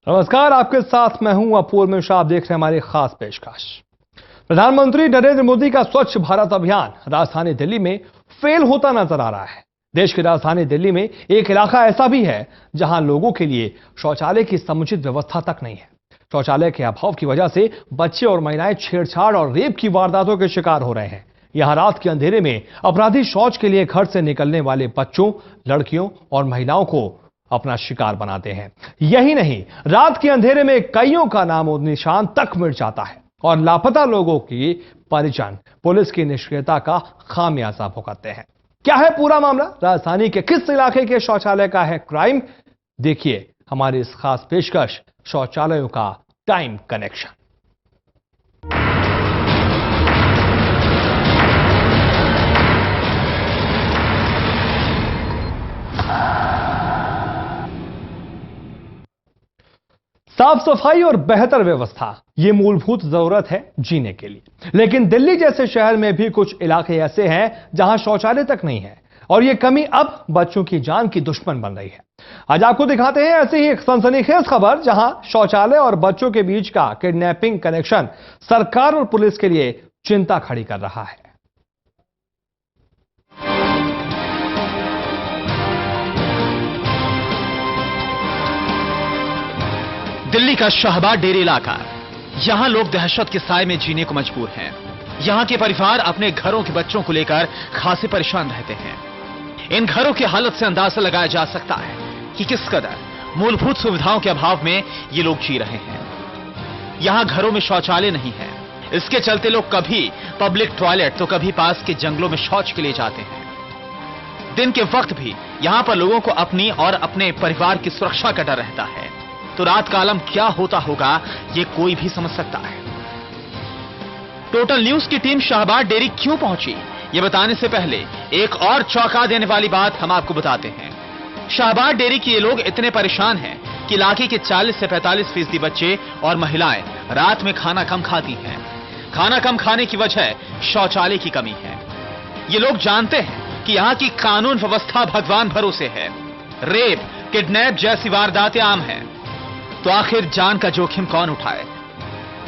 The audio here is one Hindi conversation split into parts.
नमस्कार, आपके साथ मैं हूं अपूर्व मिश्रा। आप देख रहे हैं हमारी खास पेशकश। प्रधानमंत्री नरेंद्र मोदी का स्वच्छ भारत अभियान राजधानी दिल्ली में फेल होता नजर आ रहा है। देश की राजधानी दिल्ली में एक इलाका ऐसा भी है जहां लोगों के लिए शौचालय की समुचित व्यवस्था तक नहीं है। शौचालय के अभाव की वजह से बच्चे और महिलाएं छेड़छाड़ और रेप की वारदातों के शिकार हो रहे हैं। यहां रात के अंधेरे में अपराधी शौच के लिए घर से निकलने वाले बच्चों, लड़कियों और महिलाओं को अपना शिकार बनाते हैं। यही नहीं, रात के अंधेरे में कईयों का नाम और निशान तक मिट जाता है और लापता लोगों की परिजन पुलिस की निष्क्रियता का खामियाजा भुगतते हैं। क्या है पूरा मामला? राजधानी के किस इलाके के शौचालय का है क्राइम? देखिए हमारी इस खास पेशकश, शौचालयों का टाइम कनेक्शन। साफ सफाई और बेहतर व्यवस्था ये मूलभूत जरूरत है जीने के लिए, लेकिन दिल्ली जैसे शहर में भी कुछ इलाके ऐसे हैं जहां शौचालय तक नहीं है और ये कमी अब बच्चों की जान की दुश्मन बन रही है। आज आपको दिखाते हैं ऐसी ही एक सनसनीखेज खबर जहां शौचालय और बच्चों के बीच का किडनैपिंग कनेक्शन सरकार और पुलिस के लिए चिंता खड़ी कर रहा है। दिल्ली का शाहबाद डेरी इलाका, यहां लोग दहशत के साए में जीने को मजबूर हैं। यहां के परिवार अपने घरों के बच्चों को लेकर खासे परेशान रहते हैं। इन घरों की हालत से अंदाजा लगाया जा सकता है कि किस कदर मूलभूत सुविधाओं के अभाव में ये लोग जी रहे हैं। यहां घरों में शौचालय नहीं है, इसके चलते लोग कभी पब्लिक टॉयलेट तो कभी पास के जंगलों में शौच के लिए जाते हैं। दिन के वक्त भी यहां पर लोगों को अपनी और अपने परिवार की सुरक्षा का डर रहता है, तो रात का आलम क्या होता होगा ये कोई भी समझ सकता है। टोटल न्यूज की टीम शाहबाद डेयरी क्यों पहुंची, ये बताने से पहले एक और चौंका देने वाली बात हम आपको बताते हैं। शाहबाद डेयरी के ये लोग इतने परेशान हैं कि इलाके के 40 से 45% बच्चे और महिलाएं रात में खाना कम खाती हैं। खाना कम खाने की वजह शौचालय की कमी है। ये लोग जानते हैं कि यहां की कानून व्यवस्था भगवान भरोसे है। रेप, किडनैप जैसी वारदातें आम हैं, तो आखिर जान का जोखिम कौन उठाए?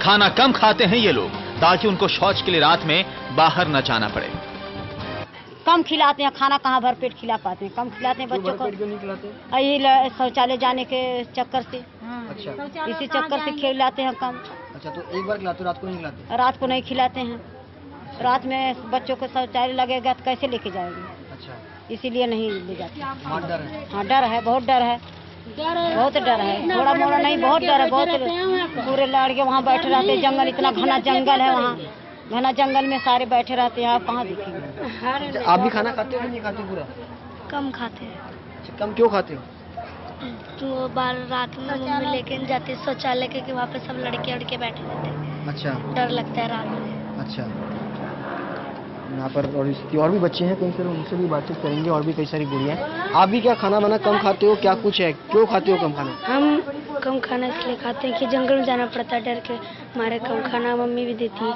खाना कम खाते हैं ये लोग ताकि उनको शौच के लिए रात में बाहर न जाना पड़े। कम खिलाते हैं खाना, कहाँ भर पेट खिला पाते हैं, कम खिलाते हैं बच्चों को। क्यों नहीं खिलाते? यही शौचालय जाने के चक्कर से, अच्छा, इसी चक्कर से खिलाते हैं कम। अच्छा, तो एक बार खिलाते हो, रात को नहीं खिलाते? रात को नहीं खिलाते हैं। रात में बच्चों को शौचालय लगेगा तो कैसे लेके जाएंगे? अच्छा, इसीलिए नहीं ले जाते। हाँ, डर है? हाँ डर है, बहुत डर है, बहुत डर है। थोड़ा मोड़ा नहीं, बहुत डर है। बहुत पूरे लड़के वहाँ बैठे रहते हैं। जंगल, इतना घना जंगल है वहाँ, घना जंगल में सारे बैठे रहते हैं। आप कहाँ देखेंगे? आप भी खाना खाते हो कि नहीं खाते? पूरा कम खाते हैं। अच्छा, कम क्यों खाते हो? तो बार रात में मम्मी लेके जाती है शौचालय के, वहाँ पे सब लड़के उड़के बैठे रहते हैं। अच्छा, डर लगता है रात में। अच्छा। यहाँ पर और भी बच्चे हैं, कहीं से उनसे भी बातचीत करेंगे। और भी कई सारी गुड़ियाँ हैं। आप भी क्या खाना वाना कम खाते हो? क्या कुछ है, क्यों खाते हो कम खाना? हम कम खाना इसलिए खाते हैं कि जंगल में जाना पड़ता है, डर के हमारे कम खाना मम्मी भी देती है।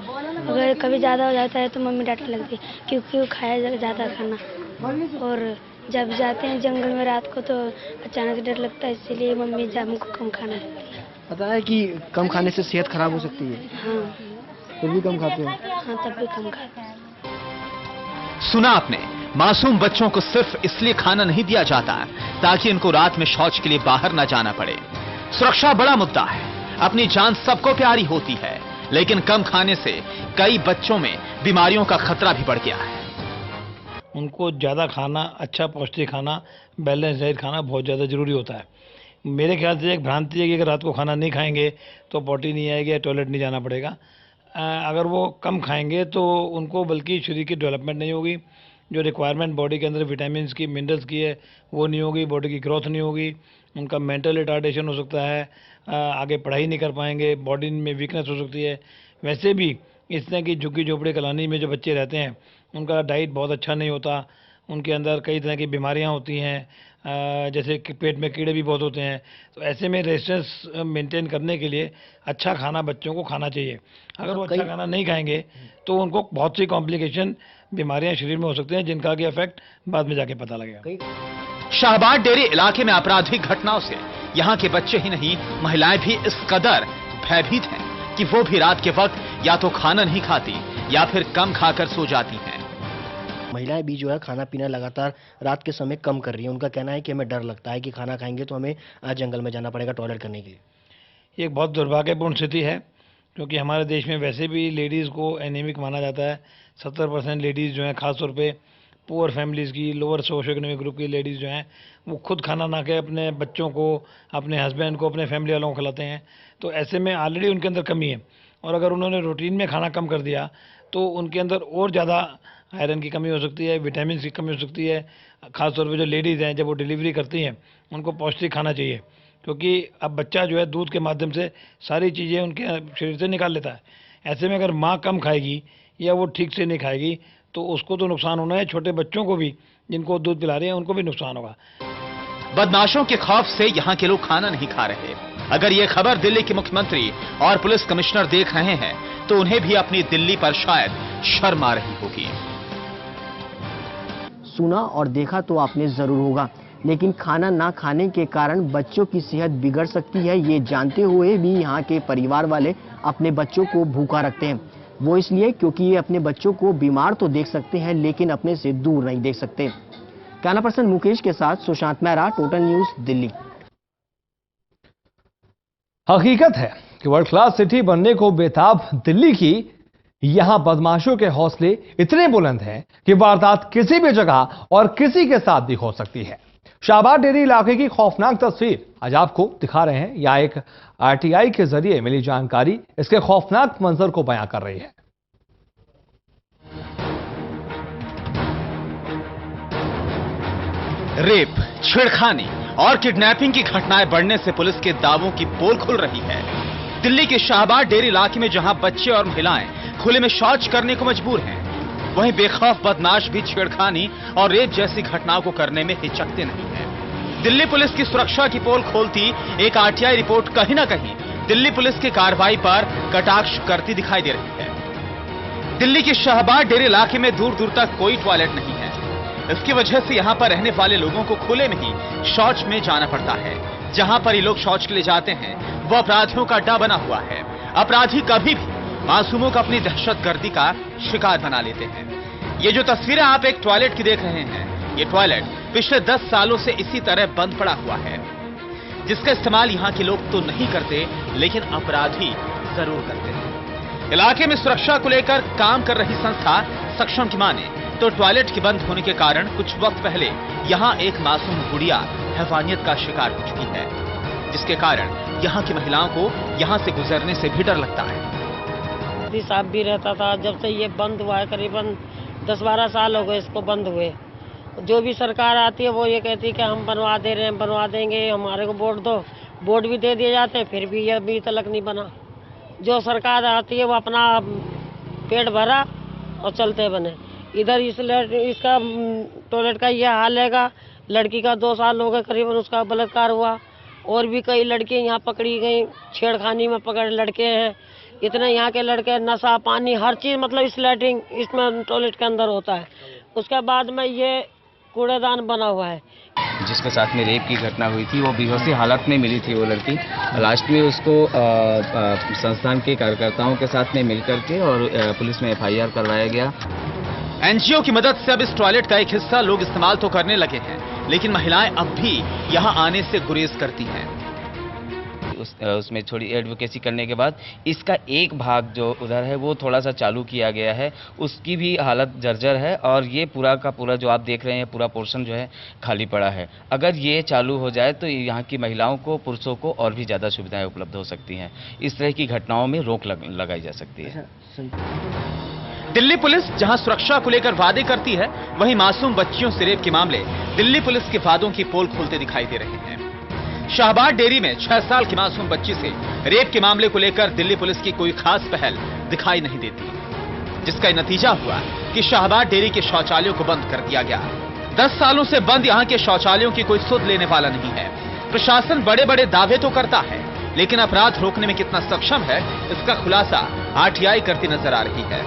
अगर कभी ज़्यादा हो जाता है तो मम्मी डांटने लगती है क्योंकि खाया ज़्यादा खाना। और जब जाते हैं जंगल में रात को तो अचानक डर लगता है, इसीलिए मम्मी हमको कम खाना देती है। पता है कि कम खाने से सेहत खराब हो सकती है? हाँ। फिर भी कम खाते हो? हाँ, तब भी कम खाते हैं। सुना आपने, मासूम बच्चों को सिर्फ इसलिए खाना नहीं दिया जाता ताकि इनको रात में शौच के लिए बाहर न जाना पड़े। सुरक्षा बड़ा मुद्दा है, अपनी जान सबको प्यारी होती है, लेकिन कम खाने से कई बच्चों में बीमारियों का खतरा भी बढ़ गया है। उनको ज़्यादा खाना, अच्छा पौष्टिक खाना, बैलेंस डाइट खाना बहुत ज़्यादा ज़रूरी होता है। मेरे ख्याल से एक भ्रांति है कि अगर रात को खाना नहीं खाएंगे तो पॉटी नहीं आएगी या टॉयलेट नहीं जाना पड़ेगा। अगर वो कम खाएंगे तो उनको बल्कि शरीर की डेवलपमेंट नहीं होगी, जो रिक्वायरमेंट बॉडी के अंदर विटामिन्स की, मिनरल्स की है वो नहीं होगी, बॉडी की ग्रोथ नहीं होगी, उनका मेंटल रिटार्डेशन हो सकता है, आगे पढ़ाई नहीं कर पाएंगे, बॉडी में वीकनेस हो सकती है। वैसे भी इस तरह की झुग्गी झोपड़ी कॉलोनी में जो बच्चे रहते हैं उनका डाइट बहुत अच्छा नहीं होता, उनके अंदर कई तरह की बीमारियां होती हैं, जैसे कि पेट में कीड़े भी बहुत होते हैं। तो ऐसे में रेजिस्टेंस मेंटेन करने के लिए अच्छा खाना बच्चों को खाना चाहिए। अगर वो अच्छा खाना नहीं खाएंगे तो उनको बहुत सी कॉम्प्लिकेशन, बीमारियां शरीर में हो सकते हैं जिनका कि इफेक्ट बाद में जाके पता लगेगा। शाहबाद डेरी इलाके में आपराधिक घटनाओं से यहां के बच्चे ही नहीं, महिलाएं भी इस कदर भयभीत हैं कि वो भी रात के वक्त या तो खाना नहीं खाती या फिर कम खाकर सो जाती हैं। महिलाएं भी जो है खाना पीना लगातार रात के समय कम कर रही हैं। उनका कहना है कि हमें डर लगता है कि खाना खाएंगे तो हमें जंगल में जाना पड़ेगा टॉयलेट करने के लिए। ये एक बहुत दुर्भाग्यपूर्ण स्थिति है, क्योंकि हमारे देश में वैसे भी लेडीज़ को एनीमिक माना जाता है। 70% लेडीज़ जो हैं, ख़ासतौर पे पुअर फैमिलीज़ की, लोअर सोशो इकोनॉमिक ग्रुप की लेडीज़ जो हैं, वो खुद खाना ना के अपने बच्चों को, अपने हस्बैंड को, अपने फैमिली वालों को खिलाते हैं। तो ऐसे में ऑलरेडी उनके अंदर कमी है, और अगर उन्होंने रूटीन में खाना कम कर दिया तो उनके अंदर और ज़्यादा आयरन की कमी हो सकती है, विटामिन की कमी हो सकती है। ख़ासतौर पे जो लेडीज़ हैं, जब वो डिलीवरी करती हैं, उनको पौष्टिक खाना चाहिए, क्योंकि अब बच्चा जो है दूध के माध्यम से सारी चीज़ें उनके शरीर से निकाल लेता है। ऐसे में अगर माँ कम खाएगी या वो ठीक से नहीं खाएगी तो उसको तो नुकसान होना है, छोटे बच्चों को भी जिनको दूध पिला रहे हैं उनको भी नुकसान होगा। बदमाशों के खौफ से यहां के लोग खाना नहीं खा रहे। अगर ये खबर दिल्ली के मुख्यमंत्री और पुलिस कमिश्नर देख रहे हैं तो उन्हें भी अपनी दिल्ली पर शायद शर्म आ रही होगी। सुना और देखा तो आपने जरूर होगा, लेकिन खाना ना खाने के कारण बच्चों की सेहत बिगड़ सकती है, ये जानते हुए भी यहाँ के परिवार वाले अपने बच्चों को भूखा रखते हैं। वो इसलिए क्योंकि ये अपने बच्चों को बीमार तो देख सकते हैं लेकिन अपने से दूर नहीं देख सकते। कैमरा पर्सन मुकेश के साथ सुशांत मेहरा, टोटल न्यूज, दिल्ली। हकीकत है कि वर्ल्ड क्लास सिटी बनने को बेताब दिल्ली की यहां बदमाशों के हौसले इतने बुलंद हैं कि वारदात किसी भी जगह और किसी के साथ भी हो सकती है। शाहबाद डेरी इलाके की खौफनाक तस्वीर आज आपको दिखा रहे हैं। यह एक आरटीआई के जरिए मिली जानकारी इसके खौफनाक मंजर को बयां कर रही है। रेप, छेड़खानी और किडनैपिंग की घटनाएं बढ़ने से पुलिस के दावों की पोल खुल रही है। दिल्ली के शाहबाद डेरी इलाके में जहां बच्चे और महिलाएं खुले में शौच करने को मजबूर हैं, वहीं बेखौफ बदमाश भी छेड़खानी और रेप जैसी घटनाओं को करने में हिचकते नहीं हैं। दिल्ली पुलिस की सुरक्षा की पोल खोलती एक आरटीआई रिपोर्ट कहीं ना कहीं दिल्ली पुलिस की कार्रवाई पर कटाक्ष करती दिखाई दे रही है। दिल्ली के शाहबाद डेरी इलाके में दूर दूर तक कोई टॉयलेट नहीं है। इसकी वजह से यहां पर रहने वाले लोगों को खुले में ही शौच में जाना पड़ता है। जहां पर ये लोग शौच के लिए जाते हैं वो अपराधियों का अड्डा बना हुआ है। अपराधी कभी भी मासूमों को अपनी दहशतगर्दी का शिकार बना लेते हैं। ये जो तस्वीरें आप एक टॉयलेट की देख रहे हैं, ये टॉयलेट पिछले 10 सालों से इसी तरह बंद पड़ा हुआ है, जिसका इस्तेमाल यहाँ के लोग तो नहीं करते लेकिन अपराधी जरूर करते हैं। इलाके में सुरक्षा को लेकर काम कर रही संस्था सक्षम की माने तो टॉयलेट के बंद होने के कारण कुछ वक्त पहले यहाँ एक मासूम गुड़िया हैवानियत का शिकार हो चुकी है, जिसके कारण यहाँ की महिलाओं को यहाँ से गुजरने से भी डर लगता है। साफ भी रहता था, जब से ये बंद हुआ है करीबन 10-12 साल हो गए इसको बंद हुए। जो भी सरकार आती है वो ये कहती है कि हम बनवा दे रहे हैं, बनवा देंगे, हमारे को वोट दो। वोट भी दे दिए जाते हैं, फिर भी ये अभी तक नहीं बना। जो सरकार आती है वो अपना पेट भरा और चलते बने। इधर इसका टॉयलेट का ये हाल है। लड़की का 2 साल हो गए करीबन उसका बलात्कार हुआ, और भी कई लड़कियां यहाँ पकड़ी गई, छेड़खानी में पकड़े लड़के हैं। इतने यहाँ के लड़के, नशा पानी हर चीज़, मतलब इस लैट्रिन इसमें टॉयलेट के अंदर होता है। उसके बाद में ये कूड़ेदान बना हुआ है। जिसके साथ में रेप की घटना हुई थी वो बेहोशी हालत में मिली थी वो लड़की। लास्ट में उसको संस्थान के कार्यकर्ताओं के साथ में मिलकर के और पुलिस में FIR करवाया गया। एनजीओ की मदद से अब इस टॉयलेट का एक हिस्सा लोग इस्तेमाल तो करने लगे हैं, लेकिन महिलाएं अब भी यहाँ आने से गुरेज करती हैं। उसमें थोड़ी एडवोकेसी करने के बाद इसका एक भाग जो उधर है वो थोड़ा सा चालू किया गया है, उसकी भी हालत जर्जर है, और ये पूरा का पूरा जो आप देख रहे हैं पूरा पोर्शन जो है खाली पड़ा है। अगर ये चालू हो जाए तो यहाँ की महिलाओं को, पुरुषों को और भी ज़्यादा सुविधाएं उपलब्ध हो सकती हैं। इस तरह की घटनाओं में रोक लगाई जा सकती है। दिल्ली पुलिस जहां सुरक्षा को लेकर वादे करती है, वहीं मासूम बच्चियों से रेप के मामले दिल्ली पुलिस के वादों की पोल खोलते दिखाई दे रहे हैं। शाहबाद डेरी में 6 साल की मासूम बच्ची से रेप के मामले को लेकर दिल्ली पुलिस की कोई खास पहल दिखाई नहीं देती, जिसका नतीजा हुआ कि शाहबाद डेरी के शौचालयों को बंद कर दिया गया। 10 सालों से बंद यहाँ के शौचालयों की कोई सुध लेने वाला नहीं है। प्रशासन बड़े बड़े दावे तो करता है, लेकिन अपराध रोकने में कितना सक्षम है, इसका खुलासा आरटीआई करती नजर आ रही है।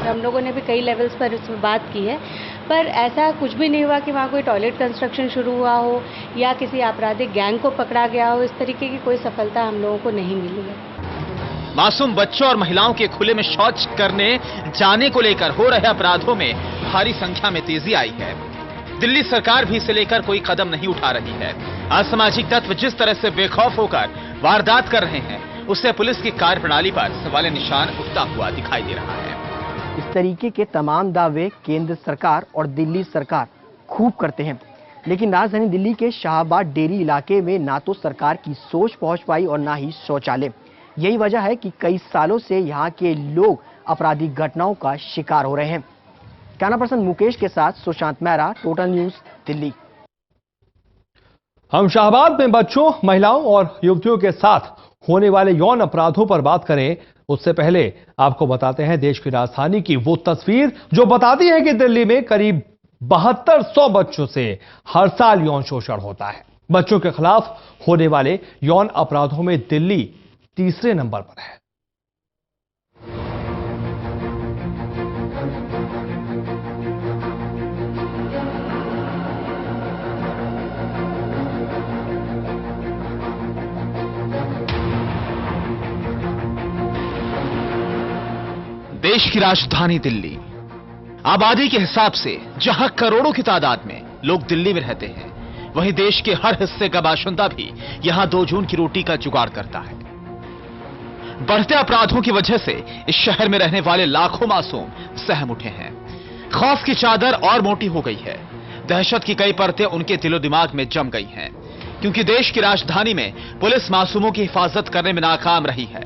हम लोगों ने भी कई लेवल्स पर इसमें बात की है। पर ऐसा कुछ भी नहीं हुआ कि वहाँ कोई टॉयलेट कंस्ट्रक्शन शुरू हुआ हो या किसी आपराधिक गैंग को पकड़ा गया हो। इस तरीके की कोई सफलता हम लोगों को नहीं मिली है। मासूम बच्चों और महिलाओं के खुले में शौच करने जाने को लेकर हो रहे अपराधों में भारी संख्या में तेजी आई है। दिल्ली सरकार भी इसे लेकर कोई कदम नहीं उठा रही है। असामाजिक तत्व जिस तरह से बेखौफ होकर वारदात कर रहे हैं, उससे पुलिस की कार्यप्रणाली पर सवाल निशान उठता हुआ दिखाई दे रहा है। इस तरीके के तमाम दावे केंद्र सरकार और दिल्ली सरकार खूब करते हैं, लेकिन राजधानी दिल्ली के शाहबाद डेरी इलाके में ना तो सरकार की सोच पहुंच पाई और ना ही शौचालय। यही वजह है कि कई सालों से यहाँ के लोग आपराधिक घटनाओं का शिकार हो रहे हैं। कैमरा पर्सन मुकेश के साथ सुशांत मेहरा, टोटल न्यूज, दिल्ली। हम शाहबाद में बच्चों, महिलाओं और युवतियों के साथ होने वाले यौन अपराधों पर बात करें, उससे पहले आपको बताते हैं देश की राजधानी की वो तस्वीर जो बताती है कि दिल्ली में करीब 7200 बच्चों से हर साल यौन शोषण होता है। बच्चों के खिलाफ होने वाले यौन अपराधों में दिल्ली तीसरे नंबर पर है। देश की राजधानी दिल्ली, आबादी के हिसाब से जहां करोड़ों की तादाद में लोग दिल्ली में रहते हैं, वहीं देश के हर हिस्से का बाशिंदा भी यहां 2 जून की रोटी का जुगाड़ करता है। बढ़ते अपराधों की वजह से इस शहर में रहने वाले लाखों मासूम सहम उठे हैं। खौफ की चादर और मोटी हो गई है। दहशत की कई परतें उनके दिलो दिमाग में जम गई हैं, क्योंकि देश की राजधानी में पुलिस मासूमों की हिफाजत करने में नाकाम रही है।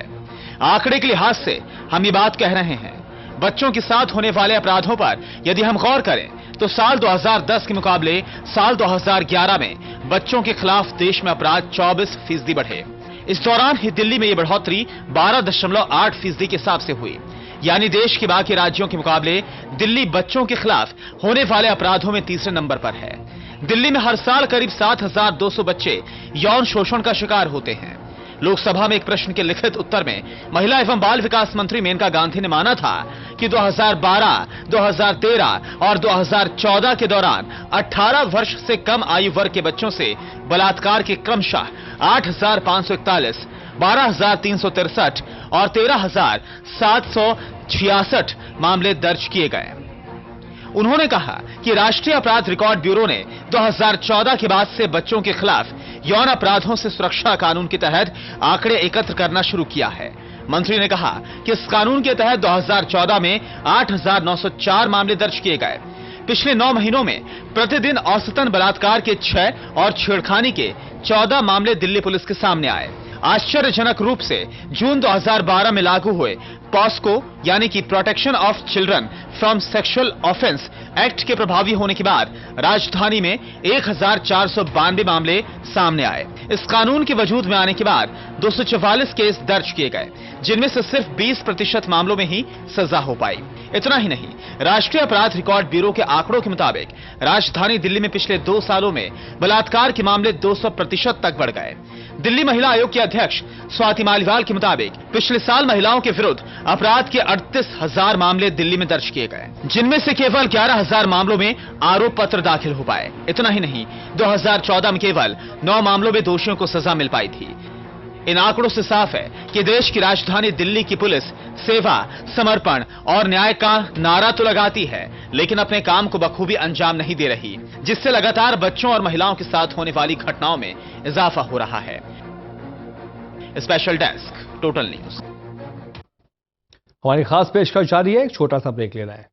आंकड़े के लिहाज से हम ये बात कह रहे हैं। बच्चों के साथ होने वाले अपराधों पर यदि हम गौर करें तो साल 2010 के मुकाबले साल 2011 में बच्चों के खिलाफ देश में अपराध 24% बढ़े। इस दौरान ही दिल्ली में यह बढ़ोतरी 12.8% के हिसाब से हुई। यानी देश के बाकी राज्यों के मुकाबले दिल्ली बच्चों के खिलाफ होने वाले अपराधों में तीसरे नंबर पर है। दिल्ली में हर साल करीब 7200 बच्चे यौन शोषण का शिकार होते हैं। लोकसभा में एक प्रश्न के लिखित उत्तर में महिला एवं बाल विकास मंत्री मेनका गांधी ने माना था कि 2012, 2013 और 2014 के दौरान 18 वर्ष से कम आयु वर्ग के बच्चों से बलात्कार के क्रमशः 8,541, 12,363 और 13,766 मामले दर्ज किए गए। उन्होंने कहा कि राष्ट्रीय अपराध रिकॉर्ड ब्यूरो ने 2014 के बाद से बच्चों के खिलाफ यौन अपराधों से सुरक्षा कानून के तहत आंकड़े एकत्र करना शुरू किया है। मंत्री ने कहा कि इस कानून के तहत 2014 में 8,904 मामले दर्ज किए गए। पिछले 9 महीनों में प्रतिदिन औसतन बलात्कार के 6 और छेड़खानी के 14 मामले दिल्ली पुलिस के सामने आए। आश्चर्यजनक रूप से जून 2012 में लागू हुए पॉस्को यानी कि protection of children from sexual offence act के प्रभावी होने के बाद राजधानी में 1492 मामले सामने आए। इस कानून के वजूद में आने के बाद 244 केस दर्ज किए गए, जिनमें से सिर्फ 20% मामलों में ही सजा हो पाई। इतना ही नहीं, राष्ट्रीय अपराध रिकॉर्ड ब्यूरो के आंकड़ों के मुताबिक राजधानी दिल्ली में पिछले 2 सालों में बलात्कार के मामले 200% तक बढ़ गए। दिल्ली महिला आयोग के अध्यक्ष स्वाति मालीवाल के मुताबिक पिछले साल महिलाओं के विरुद्ध अपराध के 38,000 मामले दिल्ली में दर्ज किए गए, जिनमें से केवल 11,000 मामलों में आरोप पत्र दाखिल हो पाए। इतना ही नहीं, 2014 में केवल 9 मामलों में दोषियों को सजा मिल पाई थी। इन आंकड़ों से साफ है कि देश की राजधानी दिल्ली की पुलिस सेवा, समर्पण और न्याय का नारा तो लगाती है, लेकिन अपने काम को बखूबी अंजाम नहीं दे रही, जिससे लगातार बच्चों और महिलाओं के साथ होने वाली घटनाओं में इजाफा हो रहा है। Special desk, total news. हमारी खास पेशकश जारी है, एक छोटा सा ब्रेक ले रहे हैं।